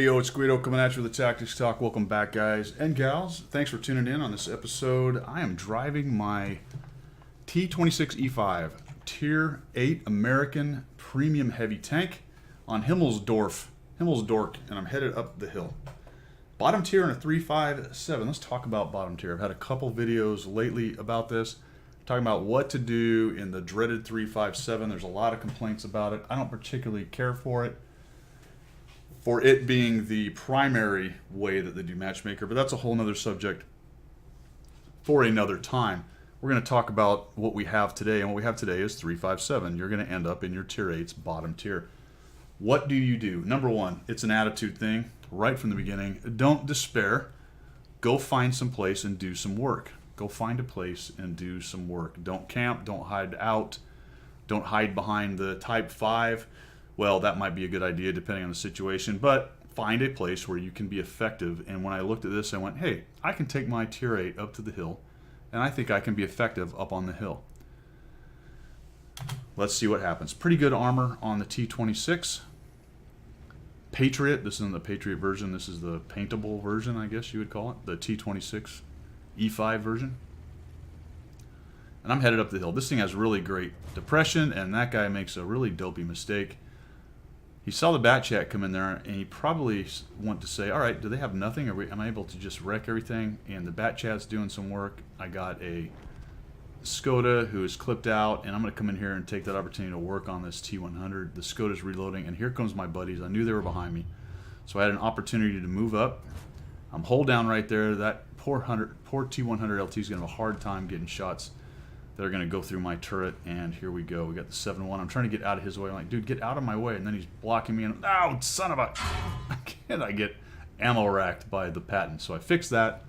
Hey yo, it's Guido coming at you with the Tactics Talk. Welcome back, guys and gals. Thanks for tuning in on this episode. I am driving my T26E5 Tier 8 American Premium Heavy Tank on Himmelsdorf, and I'm headed up the hill. Bottom tier in a 357. Let's talk about bottom tier. I've had a couple videos lately about this, talking about what to do in the dreaded 357. There's a lot of complaints about it. I don't particularly care for it being the primary way that they do matchmaker, but that's a whole nother subject for another time. We're going to talk about what we have today, and what we have today is 357. You're going to end up in your tier 8's bottom tier. What do you do? Number one, it's an attitude thing right from the beginning. Don't despair. Go find some place and do some work. Go find a place and do some work. Don't camp. Don't hide out. Don't hide behind the Type 5. Well, that might be a good idea depending on the situation, but find a place where you can be effective. And when I looked at this, I went, hey, I can take my tier 8 up to the hill, and I think I can be effective up on the hill. Let's see what happens. Pretty good armor on the T26. Patriot, this isn't the Patriot version, this is the paintable version, I guess you would call it, the T26 E5 version. And I'm headed up the hill. This thing has really great depression, and that guy makes a really dopey mistake. He saw the bat chat come in there, and he probably want to say, all right, do they have nothing? Am I able to just wreck everything? And the bat chat's doing some work. I got a Skoda who is clipped out, and I'm going to come in here and take that opportunity to work on this T100. The Skoda's reloading, and here comes my buddies. I knew they were behind me, so I had an opportunity to move up. I'm hold down right there. That poor T100 LT is going to have a hard time getting shots that are going to go through my turret, and here we go. We got the 7-1. I'm trying to get out of his way. I'm like, dude, get out of my way, and then he's blocking me, and oh, son of a... Can I get ammo racked by the Patton? So I fixed that,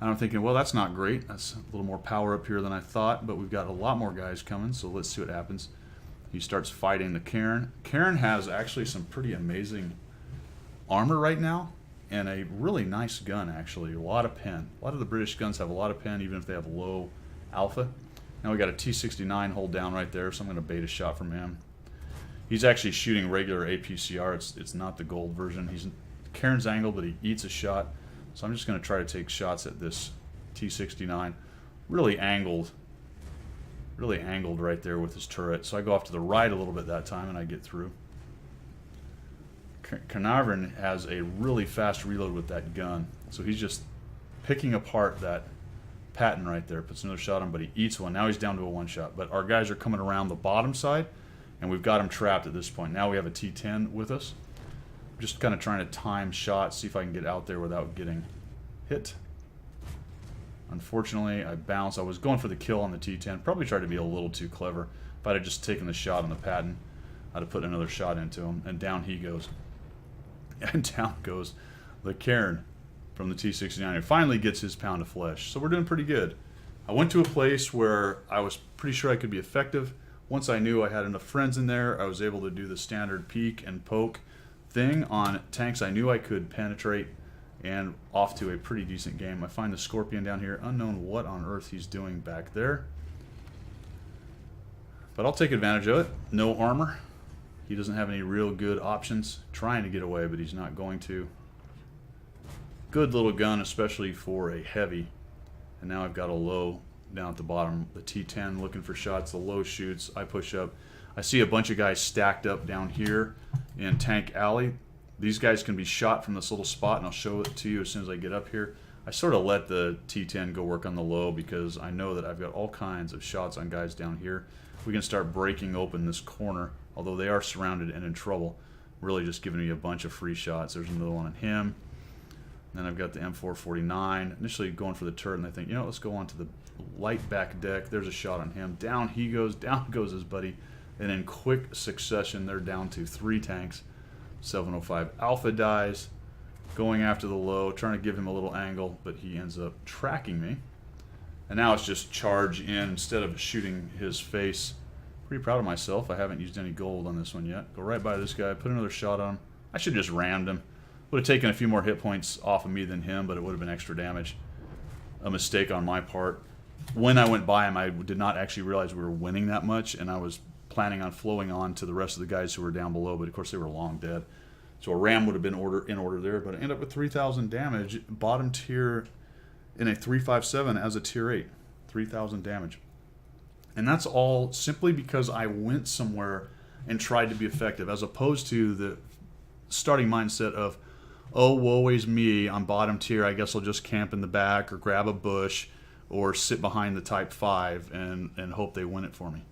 and I'm thinking, well, that's not great. That's a little more power up here than I thought, but we've got a lot more guys coming, so let's see what happens. He starts fighting the Karen. Karen has actually some pretty amazing armor right now, and a really nice gun, actually. A lot of pen. A lot of the British guns have a lot of pen, even if they have low alpha. Now we got a T69 hold down right there, so I'm going to bait a shot from him. He's actually shooting regular APCR. It's not the gold version. He's Karen's angle, but he eats a shot. So I'm just going to try to take shots at this T69. Really angled right there with his turret. So I go off to the right a little bit that time, and I get through. Carnarvon has a really fast reload with that gun, so he's just picking apart that Patton right there. Puts another shot on, but he eats one. Now he's down to a one-shot. But our guys are coming around the bottom side, and we've got him trapped at this point. Now we have a T10 with us. I'm just kind of trying to time shots, see if I can get out there without getting hit. Unfortunately, I bounced. I was going for the kill on the T10. Probably tried to be a little too clever. If I'd have just taken the shot on the Patton, I'd have put another shot into him, and down he goes. And down goes the Karen from the T69. It finally gets his pound of flesh. So we're doing pretty good. I went to a place where I was pretty sure I could be effective. Once I knew I had enough friends in there, I was able to do the standard peek and poke thing on tanks I knew I could penetrate, and off to a pretty decent game. I find the Scorpion down here. Unknown what on earth he's doing back there. But I'll take advantage of it. No armor. He doesn't have any real good options. Trying to get away, but he's not going to. Good little gun, especially for a heavy. And now I've got a low down at the bottom. The T10 looking for shots. The low shoots. I push up. I see a bunch of guys stacked up down here in Tank Alley. These guys can be shot from this little spot, and I'll show it to you as soon as I get up here. I sort of let the T10 go work on the low because I know that I've got all kinds of shots on guys down here. We can start breaking open this corner, although they are surrounded and in trouble. Really just giving me a bunch of free shots. There's another one on him. Then I've got the M449. Initially going for the turret, and I think, you know, let's go on to the light back deck. There's a shot on him. Down he goes. Down goes his buddy. And in quick succession, they're down to 3 tanks. 705 Alpha dies. Going after the low, trying to give him a little angle, but he ends up tracking me. And now it's just charge in instead of shooting his face. Pretty proud of myself. I haven't used any gold on this one yet. Go right by this guy, put another shot on him. I should have just rammed him. Would have taken a few more hit points off of me than him, but it would have been extra damage. A mistake on my part. When I went by him, I did not actually realize we were winning that much, and I was planning on flowing on to the rest of the guys who were down below, but of course they were long dead. So a ram would have been in order there, but I end up with 3,000 damage, bottom tier in a 357 as a tier 8. 3,000 damage. And that's all simply because I went somewhere and tried to be effective, as opposed to the starting mindset of, oh, woe is me, I'm bottom tier, I guess I'll just camp in the back or grab a bush or sit behind the Type 5 and hope they win it for me.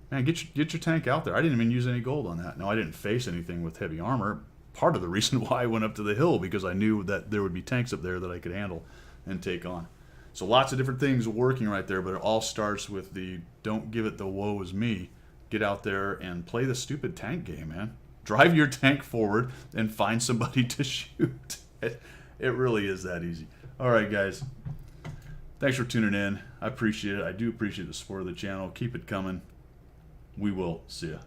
Man, get your tank out there. I didn't even use any gold on that. No, I didn't face anything with heavy armor. Part of the reason why I went up to the hill, because I knew that there would be tanks up there that I could handle and take on. So lots of different things working right there, but it all starts with the don't give it the woe is me. Get out there and play the stupid tank game, man. Drive your tank forward and find somebody to shoot. It really is that easy. All right, guys. Thanks for tuning in. I appreciate it. I do appreciate the support of the channel. Keep it coming. We will see ya.